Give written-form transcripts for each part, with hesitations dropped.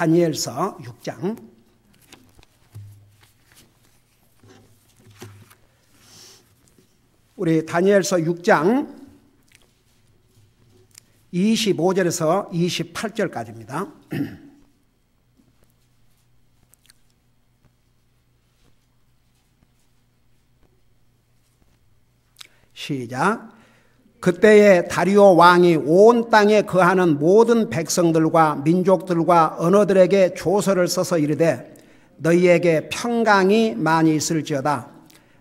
다니엘서 6장 우리 다니엘서 6장 25절에서 28절까지입니다. 시작. 그때에 다리오 왕이 온 땅에 거하는 모든 백성들과 민족들과 언어들에게 조서를 써서 이르되 너희에게 평강이 많이 있을지어다.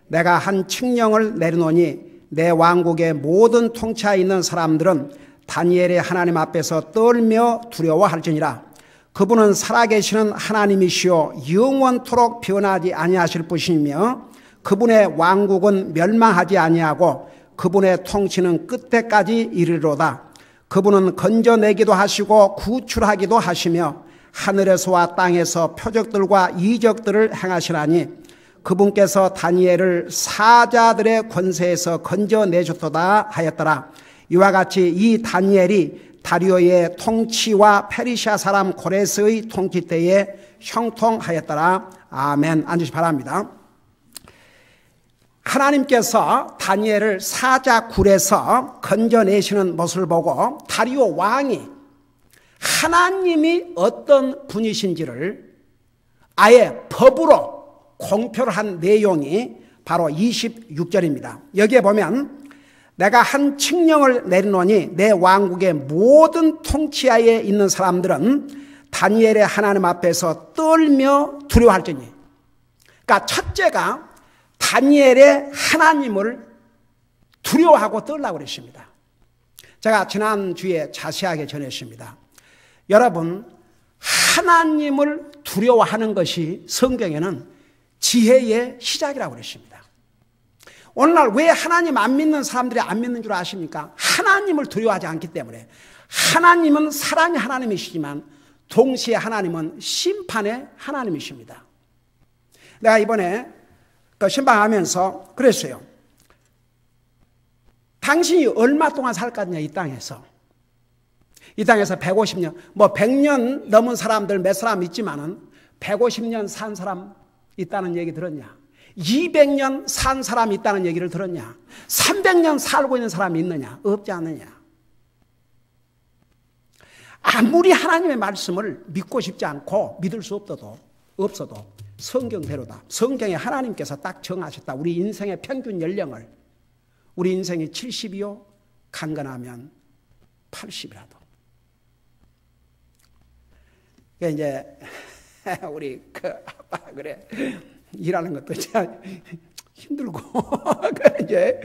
내가 한 칙령을 내려놓으니 내 왕국의 모든 통치하에 있는 사람들은 다니엘의 하나님 앞에서 떨며 두려워할지니라. 그분은 살아계시는 하나님이시요 영원토록 변하지 아니하실 분이시며 그분의 왕국은 멸망하지 아니하고 그분의 통치는 끝때까지 이르리로다. 그분은 건져내기도 하시고 구출하기도 하시며 하늘에서와 땅에서 표적들과 이적들을 행하시라니 그분께서 다니엘을 사자들의 권세에서 건져내셨도다 하였더라. 이와 같이 이 다니엘이 다리오의 통치와 페르시아 사람 고레스의 통치 때에 형통하였더라. 아멘. 앉으시 바랍니다. 하나님께서 다니엘을 사자 굴에서 건져내시는 모습을 보고 다리오 왕이 하나님이 어떤 분이신지를 아예 법으로 공표를 한 내용이 바로 26절입니다. 여기에 보면 내가 한 칙령을 내리노니 내 왕국의 모든 통치하에 있는 사람들은 다니엘의 하나님 앞에서 떨며 두려워할지니. 그러니까 첫째가 다니엘의 하나님을 두려워하고 떨라고 그랬습니다. 제가 지난주에 자세하게 전했습니다. 여러분, 하나님을 두려워하는 것이 성경에는 지혜의 시작이라고 그랬습니다. 오늘날 왜 하나님 안 믿는 사람들이 안 믿는 줄 아십니까? 하나님을 두려워하지 않기 때문에. 하나님은 사랑의 하나님이시지만 동시에 하나님은 심판의 하나님이십니다. 내가 이번에 신방하면서 그랬어요. 당신이 얼마 동안 살 거냐 이 땅에서. 이 땅에서 150년, 100년 넘은 사람들 몇 사람 있지만은 150년 산 사람 있다는 얘기 들었냐? 200년 산 사람이 있다는 얘기를 들었냐? 300년 살고 있는 사람이 있느냐? 없지 않느냐? 아무리 하나님의 말씀을 믿고 싶지 않고 믿을 수 없어도 성경대로다. 성경에 하나님께서 딱 정하셨다. 우리 인생의 평균 연령을. 우리 인생이 70이요. 강건하면 80이라도. 이제 우리 아빠 그래. 일하는 것도 참 힘들고 이제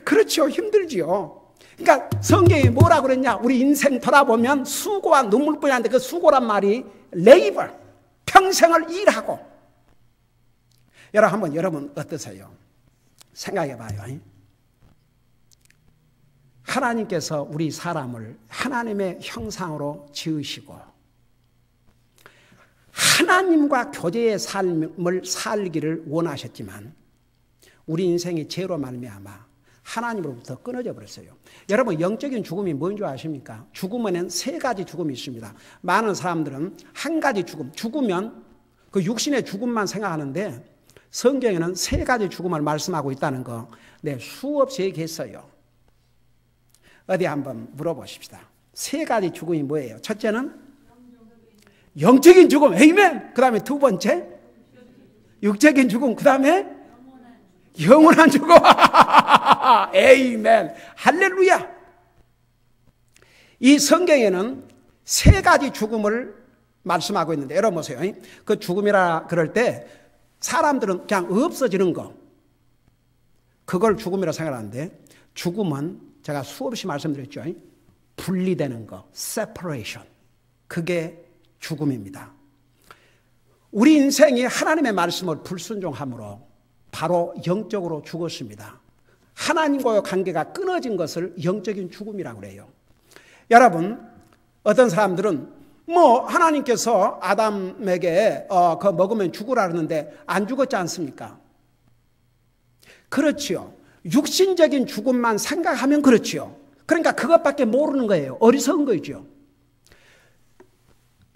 그렇죠. 힘들지요. 그러니까 성경이 뭐라 그랬냐? 우리 인생 돌아보면 수고와 눈물뿐이 아닌데 그 수고란 말이 레이버, 평생을 일하고. 여러분 어떠세요? 생각해 봐요. 하나님께서 우리 사람을 하나님의 형상으로 지으시고 하나님과 교제의 삶을 살기를 원하셨지만 우리 인생이 죄로 말미암아 하나님으로부터 끊어져 버렸어요. 여러분, 영적인 죽음이 뭔 줄 아십니까? 죽음에는 세 가지 죽음이 있습니다. 많은 사람들은 한 가지 죽으면 그 육신의 죽음만 생각하는데 성경에는 세 가지 죽음을 말씀하고 있다는 거 수없이 얘기했어요. 어디 한번 물어보십시다. 세 가지 죽음이 뭐예요? 첫째는 영적인 죽음, 에이멘. 그 다음에 두 번째 육적인 죽음, 그 다음에 영원한 죽음. 에이멘. 할렐루야. 이 성경에는 세 가지 죽음을 말씀하고 있는데 여러분 보세요. 그 죽음이라 그럴 때 사람들은 그냥 없어지는 거, 그걸 죽음이라 생각하는데 죽음은 제가 수없이 말씀드렸죠. 분리되는 거, separation. 그게 죽음입니다. 우리 인생이 하나님의 말씀을 불순종함으로 바로 영적으로 죽었습니다. 하나님과의 관계가 끊어진 것을 영적인 죽음이라고 그래요. 여러분, 어떤 사람들은 하나님께서 아담에게 그거 먹으면 죽으라 그러는데 안 죽었지 않습니까? 그렇지요. 육신적인 죽음만 생각하면 그렇지요. 그러니까 그것밖에 모르는 거예요. 어리석은 거죠.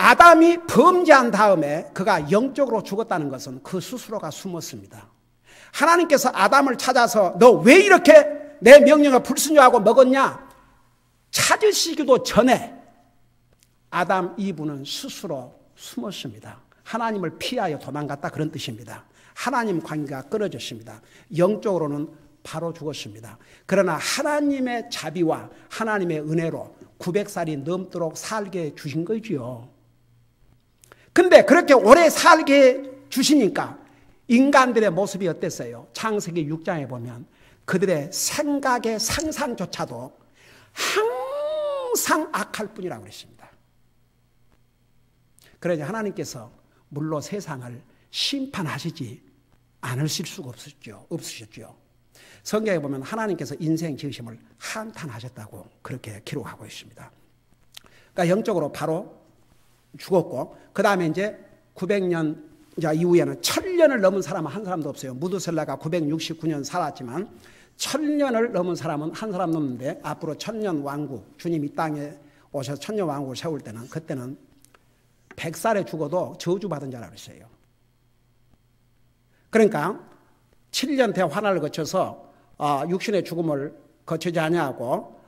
아담이 범죄한 다음에 그가 영적으로 죽었다는 것은 그 스스로가 숨었습니다. 하나님께서 아담을 찾아서 너 왜 이렇게 내 명령을 불순종하고 먹었냐? 찾으시기도 전에 아담 이브는 스스로 숨었습니다. 하나님을 피하여 도망갔다 그런 뜻입니다. 하나님 관계가 끊어졌습니다. 영적으로는 바로 죽었습니다. 그러나 하나님의 자비와 하나님의 은혜로 900살이 넘도록 살게 주신 거지요. 근데 그렇게 오래 살게 주시니까 인간들의 모습이 어땠어요? 창세기 6장에 보면 그들의 생각의 상상조차도 항상 악할 뿐이라고 그랬습니다. 그러자 하나님께서 물로 세상을 심판하시지 않으실 수가 없으셨죠. 성경에 보면 하나님께서 인생 지으심을 한탄하셨다고 그렇게 기록하고 있습니다. 그러니까 영적으로 바로 죽었고, 그 다음에 이제 900년 이후에는 1000년을 넘은 사람은 한 사람도 없어요. 무드셀라가 969년 살았지만 1000년을 넘은 사람은 한 사람 넘는데, 앞으로 1000년 왕국, 주님 이 땅에 오셔서 1000년 왕국을 세울 때는, 그때는 100살에 죽어도 저주받은 자라고 했어요. 그러니까 7년 대환란을 거쳐서 육신의 죽음을 거치지 아니하고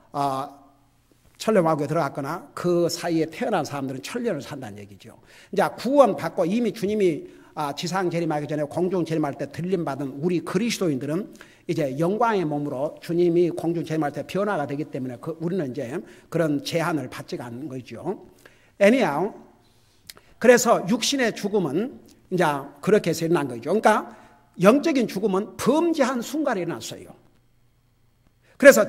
천년 왕국에 들어갔거나 그 사이에 태어난 사람들은 1000년을 산다는 얘기죠. 이제 구원받고 이미 주님이 지상 재림하기 전에 공중 재림할 때 들림받은 우리 그리스도인들은 이제 영광의 몸으로 주님이 공중 재림할 때 변화가 되기 때문에 우리는 이제 그런 제한을 받지가 않는 거죠. anyhow, 그래서 육신의 죽음은 이제 그렇게 해서 일어난 거죠. 그러니까 영적인 죽음은 범죄한 순간에 일어났어요. 그래서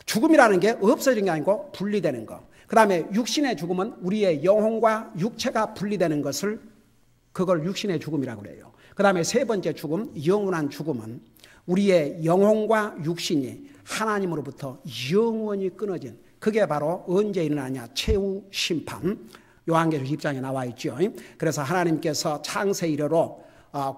죽음이라는 게 없어진 게 아니고 분리되는 것. 그 다음에 육신의 죽음은 우리의 영혼과 육체가 분리되는 것을, 그걸 육신의 죽음이라고 그래요. 그 다음에 세 번째 죽음, 영원한 죽음은 우리의 영혼과 육신이 하나님으로부터 영원히 끊어진, 그게 바로 언제 일어나냐? 최후 심판. 요한계시록 20장에 나와 있죠. 그래서 하나님께서 창세 이래로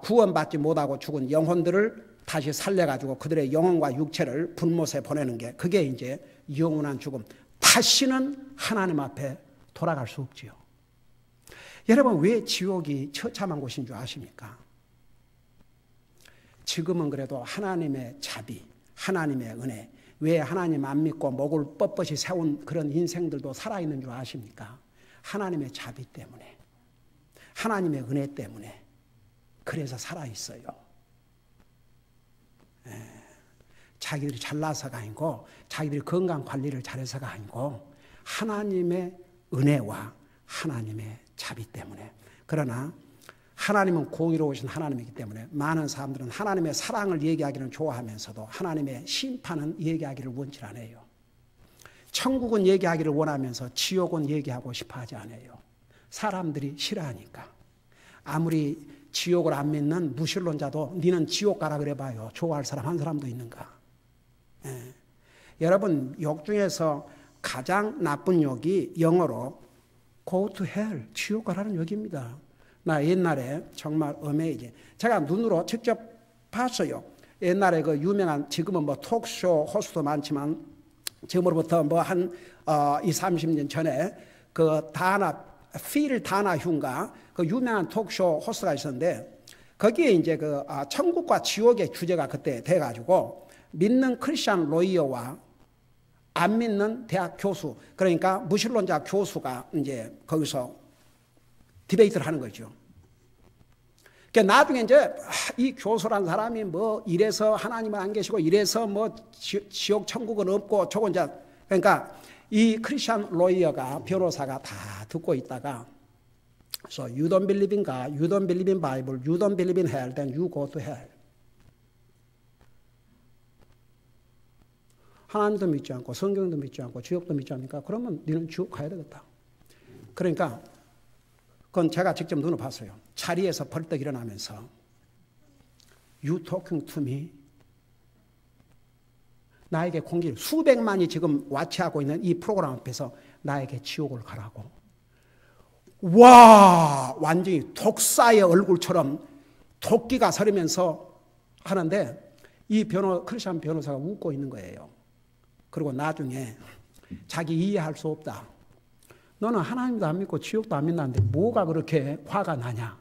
구원받지 못하고 죽은 영혼들을 다시 살려가지고 그들의 영혼과 육체를 불못에 보내는 게, 그게 이제 영원한 죽음. 다시는 하나님 앞에 돌아갈 수 없지요. 여러분, 왜 지옥이 처참한 곳인 줄 아십니까? 지금은 그래도 하나님의 자비, 하나님의 은혜, 왜 하나님 안 믿고 목을 뻣뻣이 세운 그런 인생들도 살아있는 줄 아십니까? 하나님의 자비 때문에, 하나님의 은혜 때문에 그래서 살아있어요. 자기들이 잘나서가 아니고, 자기들이 건강 관리를 잘해서가 아니고, 하나님의 은혜와 하나님의 자비 때문에. 그러나 하나님은 공의로우신 하나님이기 때문에 많은 사람들은 하나님의 사랑을 얘기하기는 좋아하면서도 하나님의 심판은 얘기하기를 원치 않아요. 천국은 얘기하기를 원하면서 지옥은 얘기하고 싶어 하지 않아요. 사람들이 싫어하니까. 아무리 지옥을 안 믿는 무신론자도 니는 지옥 가라 그래봐요. 좋아할 사람 한 사람도 있는가? 여러분, 욕 중에서 가장 나쁜 욕이 영어로 go to hell, 지옥 가라는 욕입니다. 나 옛날에 정말 어메이징, 제가 눈으로 직접 봤어요. 옛날에 그 유명한, 지금은 뭐 톡쇼 호스트도 많지만 지금으로부터 뭐 한 20, 30년 전에 그 필 다나휴인가, 그 유명한 톡쇼 호스트가 있었는데, 거기에 이제 그 천국과 지옥의 주제가 그때 돼가지고 믿는 크리스천 로이어와 안 믿는 대학 교수, 그러니까 무신론자 교수가 이제 거기서 디베이트를 하는 거죠. 그러니까 나중에 이제 이 교수란 사람이 뭐 이래서 하나님은 안 계시고 이래서 뭐 지옥 천국은 없고 저건 이제, 그러니까 이 크리스천 로이어가, 변호사가 다 듣고 있다가, so you don't believe in God, you don't believe in Bible, you don't believe in hell, then you go to hell. 하나님도 믿지 않고 성경도 믿지 않고 지옥도 믿지 않으니까 그러면 너는 지옥 가야 되겠다. 그러니까 그건 제가 직접 눈을 봤어요. 자리에서 벌떡 일어나면서 You talking to me? 나에게 공기를, 수백만이 지금 와치하고 있는 이 프로그램 앞에서 나에게 지옥을 가라고. 와, 완전히 독사의 얼굴처럼 도끼가 서리면서 하는데 이 크리스천 변호사가 웃고 있는 거예요. 그리고 나중에 자기 이해할 수 없다. 너는 하나님도 안 믿고 지옥도 안 믿는데 뭐가 그렇게 화가 나냐.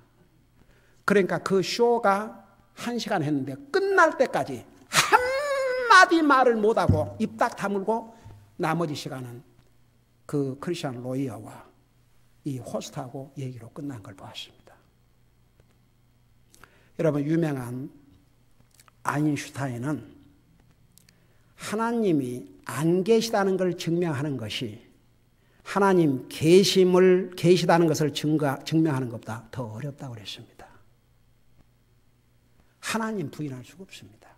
그러니까 그 쇼가 1시간 했는데 끝날 때까지 한마디 말을 못하고 입 딱 다물고 나머지 시간은 그 크리스찬 로이어와 이 호스트하고 얘기로 끝난 걸 보았습니다. 여러분, 유명한 아인슈타인은 하나님이 안 계시다는 걸 증명하는 것이 하나님 계시다는 것을 증명하는 것보다 더 어렵다고 그랬습니다. 하나님 부인할 수가 없습니다.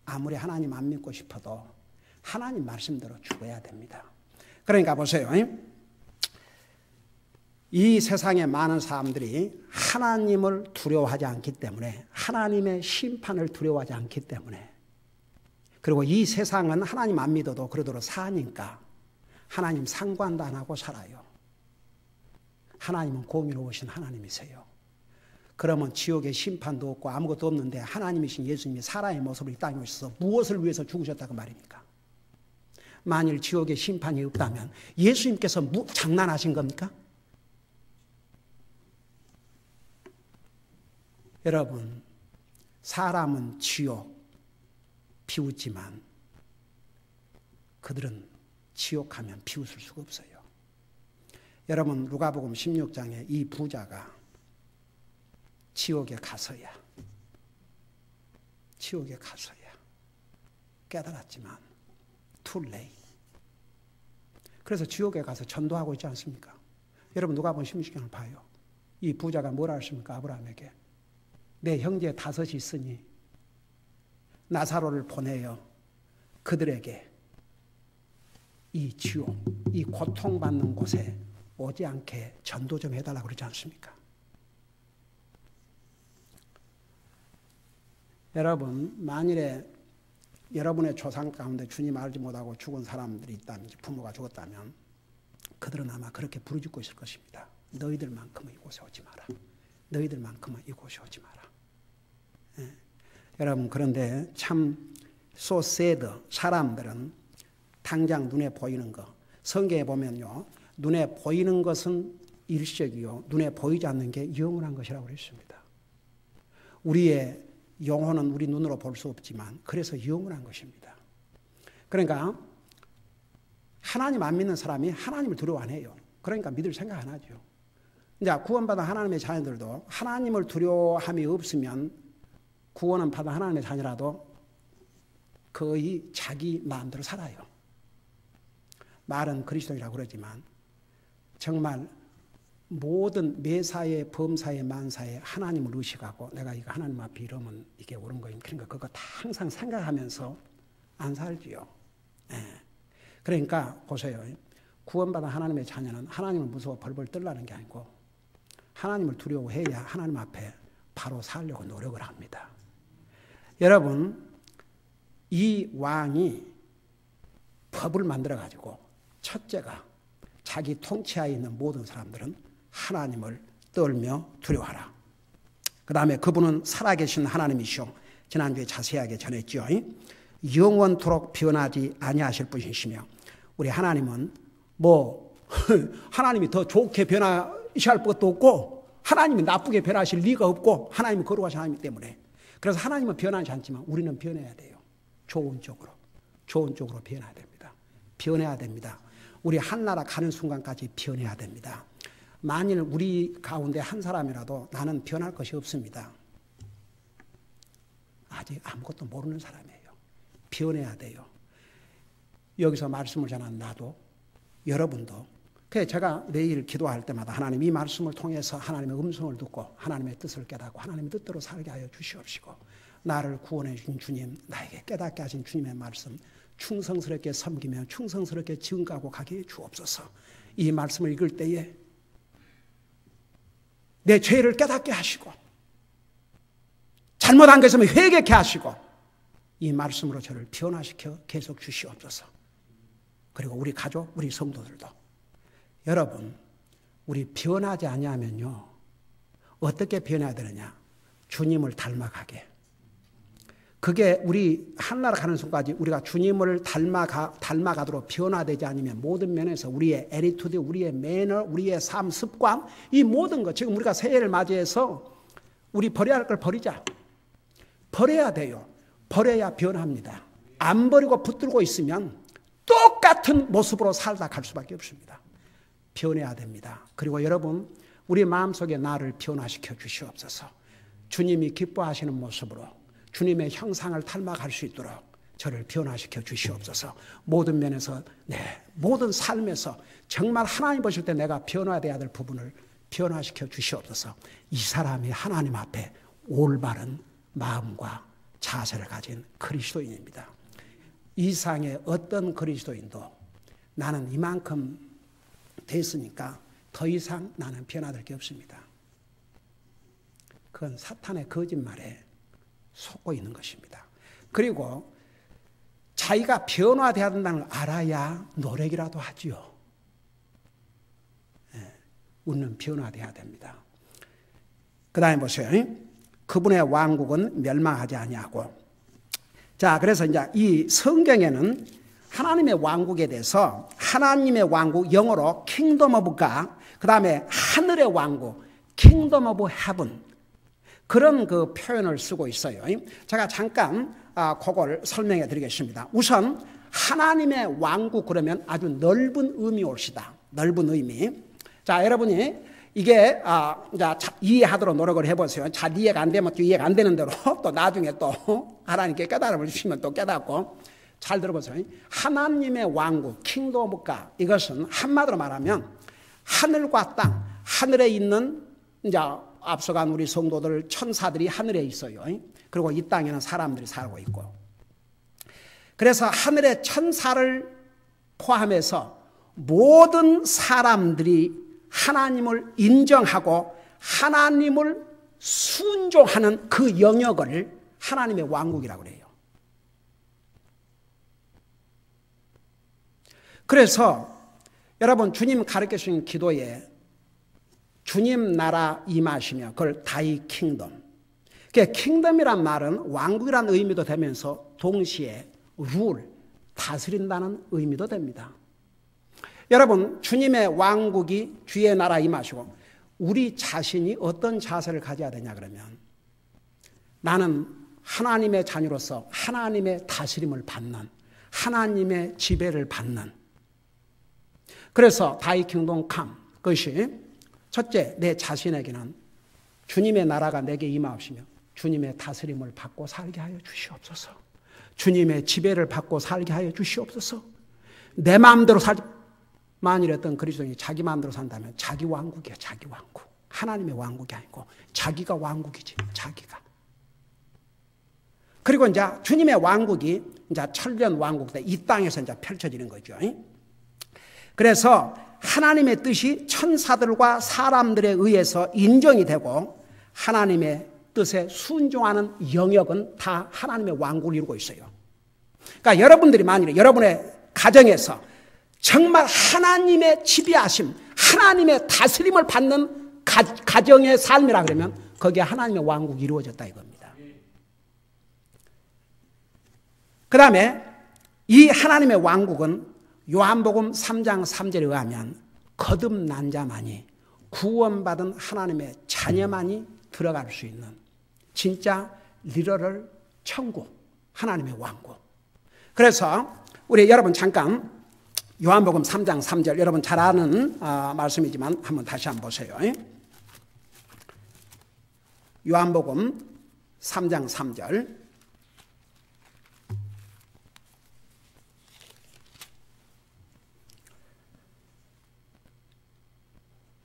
아무리 하나님 안 믿고 싶어도 하나님 말씀대로 죽어야 됩니다. 그러니까 보세요. 이 세상에 많은 사람들이 하나님을 두려워하지 않기 때문에, 하나님의 심판을 두려워하지 않기 때문에, 그리고 이 세상은 하나님 안 믿어도 그러도록 사니까 하나님 상관도 안 하고 살아요. 하나님은 공의로우신 하나님이세요. 그러면 지옥의 심판도 없고 아무것도 없는데 하나님이신 예수님이 사람의 모습을 이 땅에 오셔서 무엇을 위해서 죽으셨다고 말입니까? 만일 지옥의 심판이 없다면 예수님께서 장난하신 겁니까? 여러분, 사람은 지옥 비웃지만 그들은 지옥하면 비웃을 수가 없어요. 여러분, 누가복음 16장에 이 부자가 지옥에 가서야 깨달았지만 too late. 그래서 지옥에 가서 전도하고 있지 않습니까? 여러분, 누가복음 16장을 봐요. 이 부자가 뭐라 했습니까? 아브라함에게 내 형제 5이 있으니 나사로를 보내어 그들에게 이 지옥, 이 고통받는 곳에 오지 않게 전도 좀 해달라고 그러지 않습니까? 여러분, 만일에 여러분의 조상 가운데 주님 알지 못하고 죽은 사람들이 있다면, 부모가 죽었다면 그들은 아마 그렇게 부르짖고 있을 것입니다. 너희들만큼은 이곳에 오지 마라. 너희들만큼은 이곳에 오지 마라. 예. 여러분, 그런데 참 so sad. 사람들은 당장 눈에 보이는 것, 성경에 보면요, 눈에 보이는 것은 일시적이요, 눈에 보이지 않는 게 영원한 것이라고 그랬습니다. 우리의 영혼은 우리 눈으로 볼 수 없지만 그래서 영원한 것입니다. 그러니까 하나님 안 믿는 사람이 하나님을 두려워 안 해요. 그러니까 믿을 생각 안 하죠. 이제 구원받은 하나님의 자녀들도 하나님을 두려워함이 없으면 구원은 받은 하나님의 자녀라도 거의 자기 마음대로 살아요. 말은 그리스도인이라고 그러지만 정말 모든 매사에 범사에 만사에 하나님을 의식하고 내가 이거 하나님 앞에 이러면 이게 옳은 거임. 그러니까 그거 다 항상 생각하면서 안 살지요. 예. 그러니까 보세요. 구원받은 하나님의 자녀는 하나님을 무서워 벌벌 떨라는 게 아니고 하나님을 두려워해야 하나님 앞에 바로 살려고 노력을 합니다. 여러분, 이 왕이 법을 만들어가지고 첫째가 자기 통치하에 있는 모든 사람들은 하나님을 떨며 두려워하라. 그 다음에 그분은 살아계신 하나님이시오. 지난주에 자세하게 전했죠. 영원토록 변하지 아니하실 분이시며, 우리 하나님은 하나님이 더 좋게 변하실 것도 없고 하나님이 나쁘게 변하실 리가 없고 하나님은 거룩하신 하나님이기 때문에, 그래서 하나님은 변하지 않지만 우리는 변해야 돼요. 좋은 쪽으로 변해야 됩니다. 변해야 됩니다. 우리 한나라 가는 순간까지 변해야 됩니다. 만일 우리 가운데 한 사람이라도 나는 변할 것이 없습니다. 아직 아무것도 모르는 사람이에요. 변해야 돼요. 여기서 말씀을 전한 나도, 여러분도. 그래서 제가 매일 기도할 때마다 하나님 이 말씀을 통해서 하나님의 음성을 듣고 하나님의 뜻을 깨닫고 하나님의 뜻대로 살게 하여 주시옵시고, 나를 구원해 주신 주님, 나에게 깨닫게 하신 주님의 말씀 충성스럽게 섬기며 충성스럽게 증거하고 가게 해 주옵소서. 이 말씀을 읽을 때에 내 죄를 깨닫게 하시고 잘못한 것 있으면 회개케 하시고 이 말씀으로 저를 변화시켜 계속 주시옵소서. 그리고 우리 가족, 우리 성도들도, 여러분, 우리 변하지 아니하면요, 어떻게 변해야 되느냐? 주님을 닮아가게, 그게 우리 하늘나라 가는 순간까지 우리가 주님을 닮아가도록 변화되지 않으면 모든 면에서 우리의 애리투드, 우리의 매너, 우리의 삶 습관, 이 모든 것, 지금 우리가 새해를 맞이해서 우리 버려야 할 걸 버리자. 버려야 돼요. 버려야 변합니다. 안 버리고 붙들고 있으면 똑같은 모습으로 살다 갈 수밖에 없습니다. 변해야 됩니다. 그리고 여러분, 우리 마음속에 나를 변화시켜 주시옵소서. 주님이 기뻐하시는 모습으로 주님의 형상을 닮아갈 수 있도록 저를 변화시켜 주시옵소서. 모든 면에서, 모든 삶에서 정말 하나님 보실 때 내가 변화되어야 될 부분을 변화시켜 주시옵소서. 이 사람이 하나님 앞에 올바른 마음과 자세를 가진 그리스도인입니다. 이상의 어떤 그리스도인도 나는 이만큼 됐으니까 더 이상 나는 변화될 게 없습니다. 그건 사탄의 거짓말에 속고 있는 것입니다. 그리고 자기가 변화되어야 된다는 걸 알아야 노력이라도 하지요. 우리는 변화되어야 됩니다. 그 다음에 보세요. 그분의 왕국은 멸망하지 아니하고. 자, 그래서 이제 이 성경에는 하나님의 왕국에 대해서 하나님의 왕국, 영어로 Kingdom of God, 그 다음에 하늘의 왕국, Kingdom of Heaven, 그런 그 표현을 쓰고 있어요. 제가 잠깐 그걸 설명해 드리겠습니다. 우선 하나님의 왕국 그러면 아주 넓은 의미 옳시다. 넓은 의미. 자, 여러분이 이게 이해하도록 노력을 해보세요. 잘 이해가 안 되면 또 이해가 안 되는 대로 또 나중에 또 하나님께 깨달음을 주시면 또 깨닫고. 잘 들어보세요. 하나님의 왕국, 킹덤 오브 갓, 이것은 한마디로 말하면 하늘과 땅, 하늘에 있는 이제 앞서간 우리 성도들 천사들이 하늘에 있어요. 그리고 이 땅에는 사람들이 살고 있고. 그래서 하늘의 천사를 포함해서 모든 사람들이 하나님을 인정하고 하나님을 순종하는 그 영역을 하나님의 왕국이라고 그래요. 그래서 여러분, 주님 가르쳐 주신 기도에 주님 나라 임하시며 그걸 다이 킹덤. 킹덤이란 말은 왕국이란 의미도 되면서 동시에 룰, 다스린다는 의미도 됩니다. 여러분, 주님의 왕국이 주의 나라 임하시고 우리 자신이 어떤 자세를 가져야 되냐 그러면 나는 하나님의 자녀로서 하나님의 다스림을 받는, 하나님의 지배를 받는. 그래서 다이 킹덤 캄, 그것이 첫째, 내 자신에게는 주님의 나라가 내게 임하시며 주님의 다스림을 받고 살게 하여 주시옵소서. 주님의 지배를 받고 살게 하여 주시옵소서. 내 마음대로 살지, 만일 어떤 그리스도인이 자기 마음대로 산다면 자기 왕국이야, 자기 왕국. 하나님의 왕국이 아니고 자기가 왕국이지, 자기가. 그리고 이제 주님의 왕국이 이제 천년 왕국 때 이 땅에서 이제 펼쳐지는 거죠. 그래서 하나님의 뜻이 천사들과 사람들에 의해서 인정이 되고 하나님의 뜻에 순종하는 영역은 다 하나님의 왕국을 이루고 있어요. 그러니까 여러분들이 만일에 여러분의 가정에서 정말 하나님의 지배하심, 하나님의 다스림을 받는 가정의 삶이라 그러면 거기에 하나님의 왕국이 이루어졌다 이겁니다. 그 다음에 이 하나님의 왕국은 요한복음 3장 3절에 의하면 거듭난 자만이, 구원받은 하나님의 자녀만이 들어갈 수 있는 진짜 리더럴 천국, 하나님의 왕국. 그래서 우리 여러분 잠깐 요한복음 3장 3절, 여러분 잘 아는 말씀이지만 한번 다시 한번 보세요. 요한복음 3장 3절.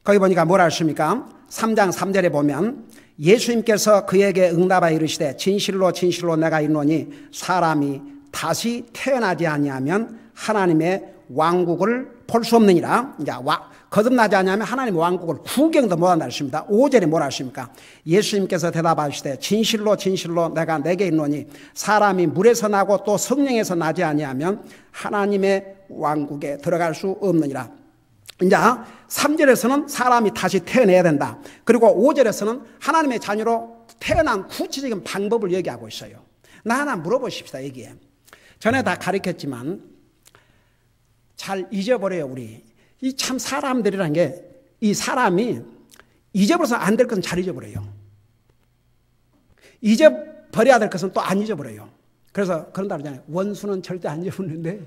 거기 보니까 뭐라 하십니까? 3장 3절에 보면 예수님께서 그에게 응답하여 이르시되 진실로 진실로 내가 이르노니 사람이 다시 태어나지 아니하면 하나님의 왕국을 볼 수 없느니라. 이제 거듭나지 아니하면 하나님의 왕국을 구경도 못한다 했습니다. 5절에 뭐라 하십니까? 예수님께서 대답하시되 진실로 진실로 내가 내게 이르노니 사람이 물에서 나고 또 성령에서 나지 아니하면 하나님의 왕국에 들어갈 수 없느니라. 이제 3절에서는 사람이 다시 태어나야 된다. 그리고 5절에서는 하나님의 자녀로 태어난 구체적인 방법을 얘기하고 있어요. 나 하나 물어보십시다. 여기에 전에 다 가르쳤지만 잘 잊어버려요. 우리 이 참 사람들이란 게 이 사람이 잊어버려서 안 될 것은 잘 잊어버려요. 잊어버려야 될 것은 또 안 잊어버려요. 그래서 그런다 그러잖아요. 원수는 절대 안 잊어버리는데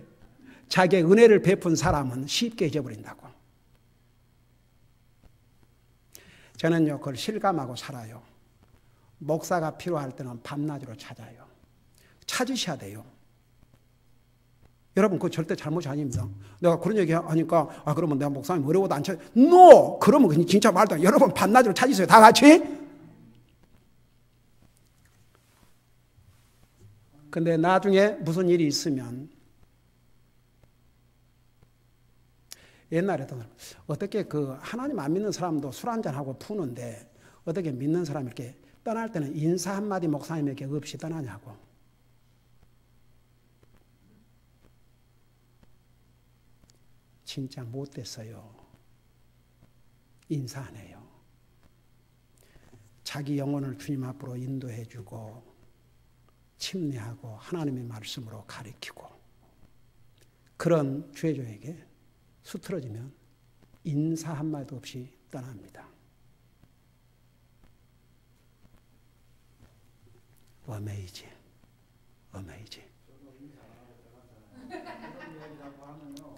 자기의 은혜를 베푼 사람은 쉽게 잊어버린다고. 저는요 그걸 실감하고 살아요. 목사가 필요할 때는 밤낮으로 찾아요. 찾으셔야 돼요. 여러분 그거 절대 잘못이 아닙니다. 내가 그런 얘기 하니까 그러면 내가 목사님 어려워도 안 찾아. NO! 그러면 진짜 말도 안 돼. 여러분 밤낮으로 찾으세요. 다 같이. 근데 나중에 무슨 일이 있으면 옛날에도 어떻게 그 하나님 안 믿는 사람도 술 한잔하고 푸는데 어떻게 믿는 사람이 이렇게 떠날 때는 인사 한마디 목사님에게 없이 떠나냐고. 진짜 못됐어요. 인사 안 해요. 자기 영혼을 주님 앞으로 인도해주고 침례하고 하나님의 말씀으로 가르치고 그런 주의종에게 수틀어지면 인사 한마디 없이 떠납니다. 어메이지.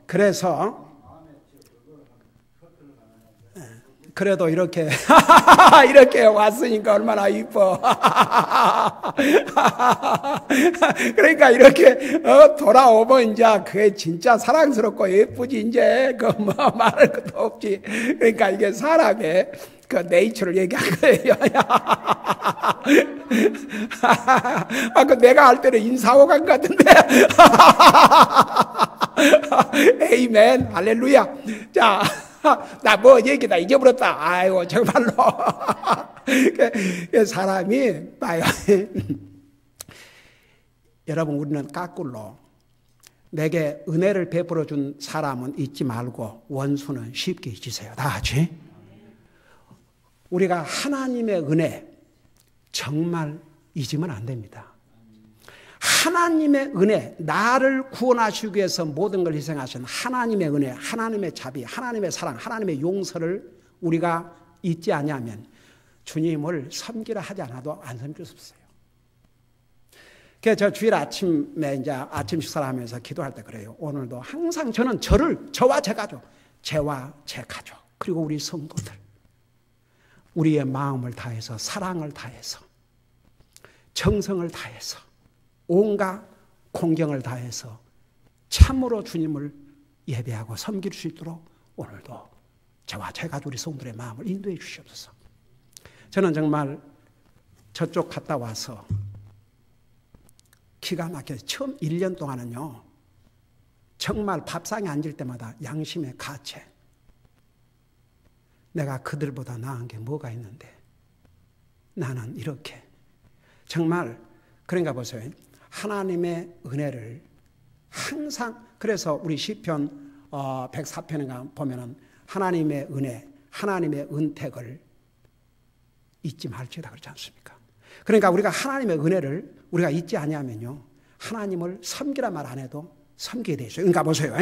그래서 그래도 이렇게 이렇게 왔으니까 얼마나 이뻐. 그러니까 이렇게 돌아오면 이제 그게 진짜 사랑스럽고 예쁘지. 이제 그 뭐 말할 것도 없지. 그러니까 이게 사람의 그 네이처를 얘기한 거예요. 그 내가 할 때는 인사하고 간 것 같은데. 에이멘, 할렐루야. 자, 나 뭐 얘기다 잊어버렸다. 아이고 정말로. 사람이 봐요. 여러분 우리는 까꿀로 내게 은혜를 베풀어 준 사람은 잊지 말고 원수는 쉽게 잊으세요. 다 같이. 우리가 하나님의 은혜 정말 잊으면 안 됩니다. 하나님의 은혜, 나를 구원하시기 위해서 모든 걸 희생하신 하나님의 은혜, 하나님의 자비, 하나님의 사랑, 하나님의 용서를 우리가 잊지 않으면 주님을 섬기라 하지 않아도 안 섬길 수 없어요. 그래서 저 주일 아침에 이제 아침 식사를 하면서 기도할 때 그래요. 오늘도 항상 저는 저와 제 가족, 저와 제 가족, 그리고 우리 성도들, 우리의 마음을 다해서, 사랑을 다해서, 정성을 다해서, 온갖 공경을 다해서 참으로 주님을 예배하고 섬길 수 있도록 오늘도 저와 제 가족 우리 성도들의 마음을 인도해 주시옵소서. 저는 정말 저쪽 갔다 와서 기가 막혀서 처음 1년 동안은요 정말 밥상에 앉을 때마다 양심의 가책, 내가 그들보다 나은 게 뭐가 있는데 나는 이렇게 정말 그런가 보세요. 하나님의 은혜를 항상, 그래서 우리 시편 104편에 보면은 하나님의 은혜, 하나님의 은택을 잊지 말지어다 그렇지 않습니까? 그러니까 우리가 하나님의 은혜를 우리가 잊지 아니하면요 하나님을 섬기란 말 안 해도 섬기게 돼 있어요. 그러니까 보세요.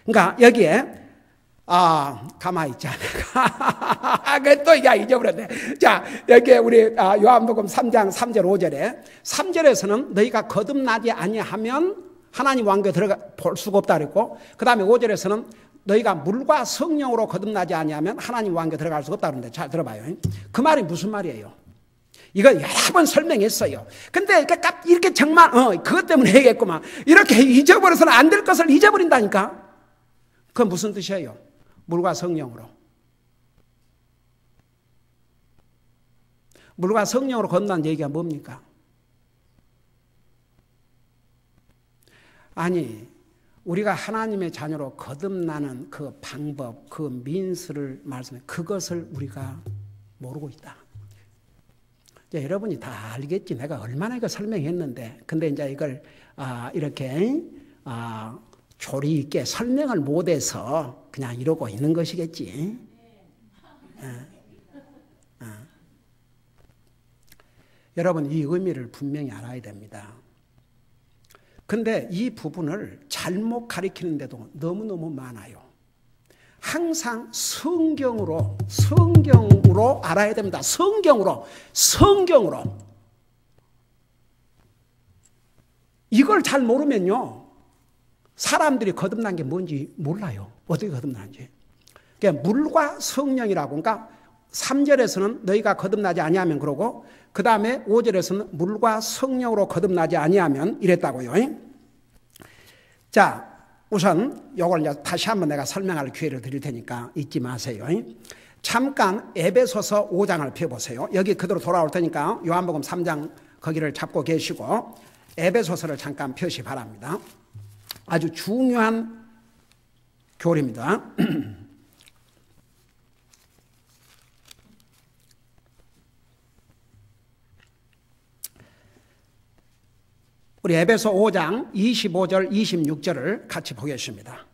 그러니까 여기에 가만히 있자. 또 잊어버렸네. 자, 여기에 우리 요한복음 3장 3절 5절에 3절에서는 너희가 거듭나지 아니하면 하나님 왕국에 들어가 볼 수가 없다 그랬고, 그 다음에 5절에서는 너희가 물과 성령으로 거듭나지 아니하면 하나님 왕국에 들어갈 수가 없다 그러는데 잘 들어봐요. 그 말이 무슨 말이에요? 이거 여러 번 설명했어요. 근데 이렇게 정말 그것 때문에 얘기했구만. 이렇게 잊어버려서는 안 될 것을 잊어버린다니까. 그건 무슨 뜻이에요? 물과 성령으로. 물과 성령으로 건넌다는 얘기가 뭡니까? 아니, 우리가 하나님의 자녀로 거듭나는 그 방법, 그 민수를 말씀해, 그것을 우리가 모르고 있다. 이제 여러분이 다 알겠지. 내가 얼마나 이거 설명했는데. 근데 이제 이걸 이렇게 조리 있게 설명을 못해서 그냥 이러고 있는 것이겠지. 여러분 이 의미를 분명히 알아야 됩니다. 근데 이 부분을 잘못 가리키는데도 너무너무 많아요. 항상 성경으로 알아야 됩니다. 성경으로. 이걸 잘 모르면요, 사람들이 거듭난 게 뭔지 몰라요. 어떻게 거듭나는지. 그러니까 물과 성령이라고, 그러니까 3절에서는 너희가 거듭나지 아니하면 그러고, 그 다음에 5절에서는 물과 성령으로 거듭나지 아니하면 이랬다고요. 자, 우선 이걸 이제 다시 한번 내가 설명할 기회를 드릴 테니까 잊지 마세요. 잠깐 에베소서 5장을 펴보세요. 여기 그대로 돌아올 테니까 요한복음 3장 거기를 잡고 계시고 에베소서를 잠깐 펴시 바랍니다. 아주 중요한 교리입니다. 우리 에베소 5장 25절 26절을 같이 보겠습니다.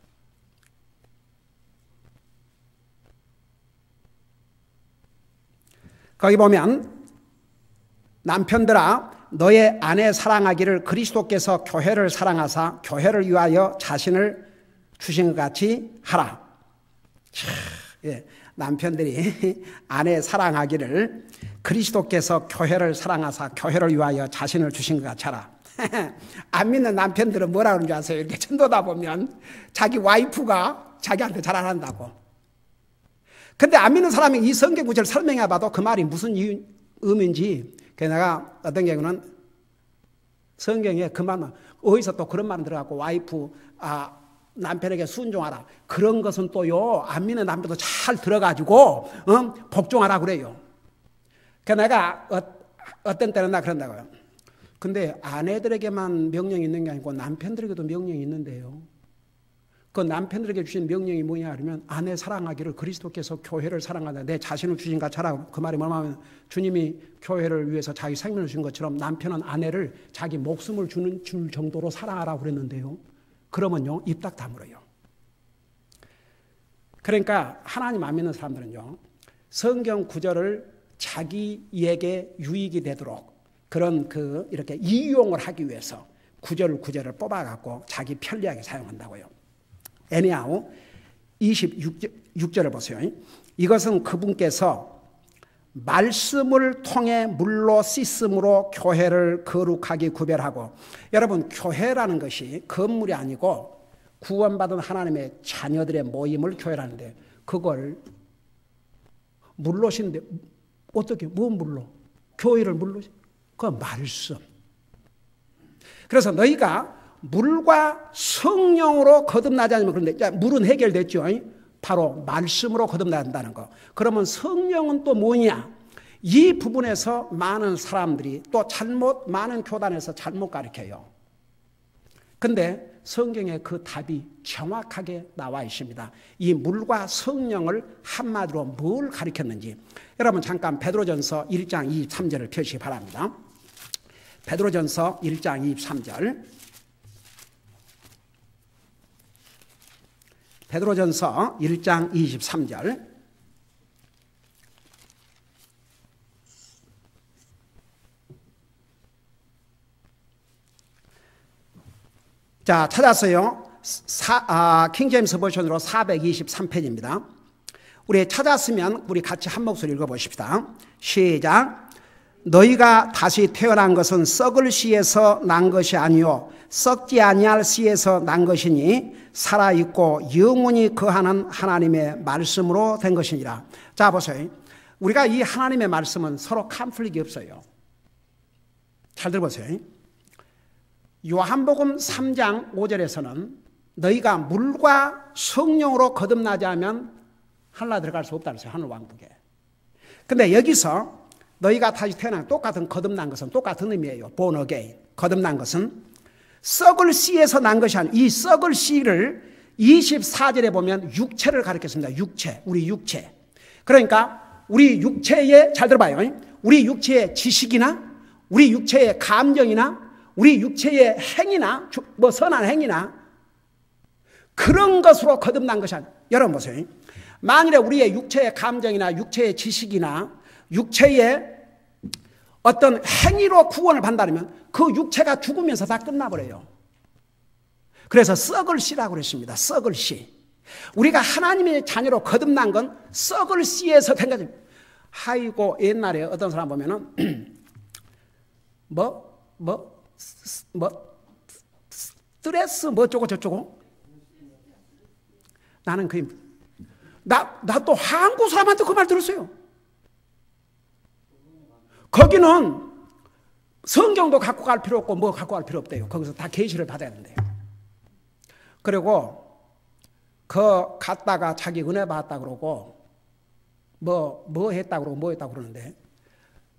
거기 보면 남편들아 너의 아내 사랑하기를 그리스도께서 교회를 사랑하사 교회를 위하여 자신을 주신 것 같이 하라. 예, 남편들이 아내 사랑하기를 그리스도께서 교회를 사랑하사 교회를 위하여 자신을 주신 것 같이 하라. 안 믿는 남편들은 뭐라 그러는 줄 아세요? 이렇게 전도다 보면 자기 와이프가 자기한테 잘 안 한다고. 근데 안 믿는 사람이 이 성경 구절을 설명해 봐도 그 말이 무슨 의미인지, 내가 어떤 경우는 성경에 그 말만, 어디서 또 그런 말은 들어가고 와이프, 남편에게 순종하라. 그런 것은 또요, 안 믿는 남편도 잘 들어가지고, 복종하라 그래요. 그러니까 내가 어떤 때는 나 그런다고요. 근데 아내들에게만 명령이 있는 게 아니고 남편들에게도 명령이 있는데요. 그 남편들에게 주신 명령이 뭐냐 하면 아내 사랑하기를 그리스도께서 교회를 사랑하다 내 자신을 주신 같이 하라. 그 말이 뭐냐면 주님이 교회를 위해서 자기 생명을 주신 것처럼 남편은 아내를 자기 목숨을 줄 정도로 사랑하라고 그랬는데요. 그러면요 입 딱 다물어요. 그러니까 하나님 안 믿는 사람들은요 성경 구절을 자기에게 유익이 되도록 그런 이렇게 이용을 하기 위해서 구절을 뽑아갖고 자기 편리하게 사용한다고요. anyhow 26절을 보세요. 이것은 그분께서 말씀을 통해 물로 씻음으로 교회를 거룩하게 구별하고, 여러분 교회라는 것이 건물이 아니고 구원받은 하나님의 자녀들의 모임을 교회라는데 그걸 물로 씻는데 어떻게 뭔 물로? 교회를 물로 그 말씀. 그래서 너희가 물과 성령으로 거듭나지 않으면 그런데 물은 해결됐죠. 바로 말씀으로 거듭나야 한다는 거. 그러면 성령은 또 뭐냐? 이 부분에서 많은 사람들이 또 많은 교단에서 잘못 가르쳐요. 근데 성경에 그 답이 정확하게 나와 있습니다. 이 물과 성령을 한마디로 뭘 가르쳤는지. 여러분 잠깐 베드로전서 1장 23절을 펴시기 바랍니다. 베드로전서 1장 23절. 베드로전서 1장 23절. 자, 찾았어요. 킹제임스 버전으로 423페이지입니다. 우리 찾았으면 우리 같이 한 목소리 읽어보십시다. 시작. 너희가 다시 태어난 것은 썩을 씨에서 난 것이 아니요 썩지 아니할 씨에서 난 것이니 살아있고 영원히 거하는 하나님의 말씀으로 된 것이니라. 자 보세요. 우리가 이 하나님의 말씀은 서로 컨플릭이 없어요. 잘 들어보세요. 요한복음 3장 5절에서는 너희가 물과 성령으로 거듭나지 않으면 하늘나라 들어갈 수 없다는 거예요. 하늘 왕국에. 근데 여기서 너희가 다시 태어난 똑같은 거듭난 것은 똑같은 의미예요. born again. 거듭난 것은 썩을 씨에서 난 것이 아니고 이 썩을 씨를 24절에 보면 육체를 가리켰습니다. 육체. 우리 육체. 그러니까 우리 육체의 잘 들어봐요. 우리 육체의 지식이나 우리 육체의 감정이나 우리 육체의 행위나 뭐 선한 행위나 그런 것으로 거듭난 것이 아니에요. 여러분 보세요. 만일에 우리의 육체의 감정이나 육체의 지식이나 육체의 어떤 행위로 구원을 받는다면 그 육체가 죽으면서 다 끝나버려요. 그래서 썩을 씨라고 그랬습니다. 썩을 씨. 우리가 하나님의 자녀로 거듭난 건 썩을 씨에서 된 거죠. 아이고, 옛날에 어떤 사람 보면은 스트레스 어쩌고 저쩌고. 나는 나 또 한국 사람한테 그 말 들었어요. 거기는 성경도 갖고 갈 필요 없고 뭐 갖고 갈 필요 없대요. 거기서 다 계시를 받아야 된대요. 그리고 갔다가 자기 은혜 받았다 그러고 뭐 했다 그러고 뭐 했다 그러는데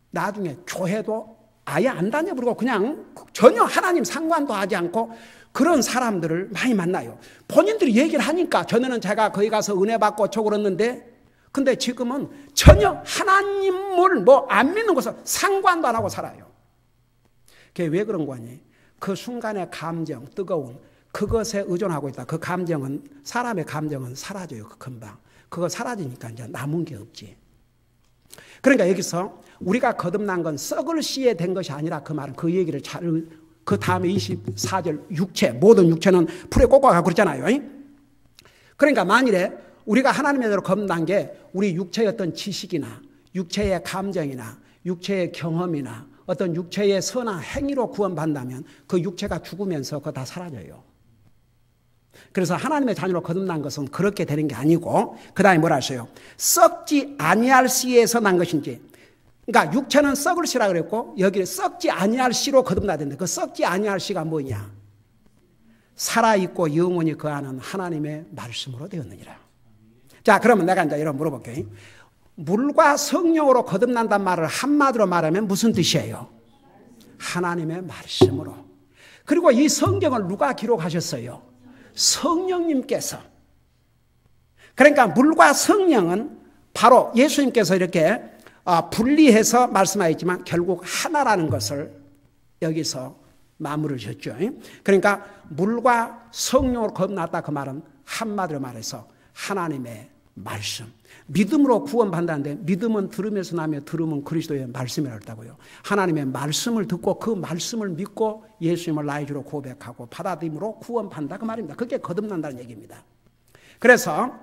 나중에 교회도 아예 안 다녀버리고 그냥 전혀 하나님 상관도 하지 않고 그런 사람들을 많이 만나요. 본인들이 얘기를 하니까 전에는 제가 거기 가서 은혜 받고 어쩌고 그랬는데 근데 지금은 전혀 하나님을 안 믿는 것을 상관도 안 하고 살아요. 그게 왜 그런 거니? 그 순간의 감정, 뜨거운 그것에 의존하고 있다. 그 감정은 사람의 감정은 사라져요. 금방. 그거 사라지니까 이제 남은 게 없지. 그러니까 여기서 우리가 거듭난 건 썩을 씨에 된 것이 아니라 그 말은 그 얘기를 그 다음에 24절 육체 모든 육체는 풀에 꽂아가고 그랬잖아요. 그러니까 만일에 우리가 하나님의 대로 거듭난 게 우리 육체의 어떤 지식이나 육체의 감정이나 육체의 경험이나 어떤 육체의 선한 행위로 구원받는다면 그 육체가 죽으면서 그거 다 사라져요. 그래서 하나님의 자녀로 거듭난 것은 그렇게 되는 게 아니고 그 다음에 뭐라 하셔요? 썩지 아니할 씨에서 난 것인지. 그러니까 육체는 썩을 씨라 그랬고 여기 썩지 아니할 씨로 거듭나야 되는데 그 썩지 아니할 씨가 뭐냐? 살아있고 영원히 거하는 하나님의 말씀으로 되었느니라. 자, 그러면 내가 이제 이런 물어볼게요. 물과 성령으로 거듭난단 말을 한마디로 말하면 무슨 뜻이에요? 하나님의 말씀으로. 그리고 이 성경을 누가 기록하셨어요? 성령님께서. 그러니까 물과 성령은 바로 예수님께서 이렇게 분리해서 말씀하셨지만 결국 하나라는 것을 여기서 마무리를 졌죠. 그러니까 물과 성령으로 거듭났다 그 말은 한마디로 말해서 하나님의 말씀. 믿음으로 구원받는다는데 믿음은 들으면서 나며 들으면 그리스도의 말씀이라고 했다고요. 하나님의 말씀을 듣고 그 말씀을 믿고 예수님을 나의 주로 고백하고 받아들임으로 구원받는다 그 말입니다. 그게 거듭난다는 얘기입니다. 그래서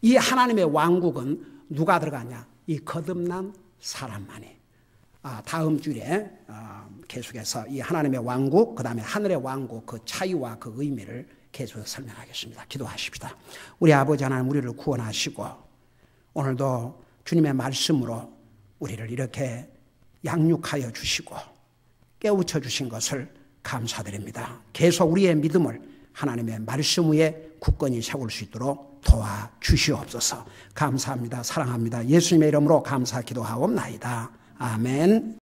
이 하나님의 왕국은 누가 들어가냐? 이 거듭난 사람만이. 다음 주에 계속해서 이 하나님의 왕국 그 다음에 하늘의 왕국 그 차이와 그 의미를 계속 설명하겠습니다. 기도하십시다. 우리 아버지 하나님 우리를 구원하시고 오늘도 주님의 말씀으로 우리를 이렇게 양육하여 주시고 깨우쳐 주신 것을 감사드립니다. 계속 우리의 믿음을 하나님의 말씀 위에 굳건히 세울 수 있도록 도와주시옵소서. 감사합니다. 사랑합니다. 예수님의 이름으로 감사 기도하옵나이다. 아멘.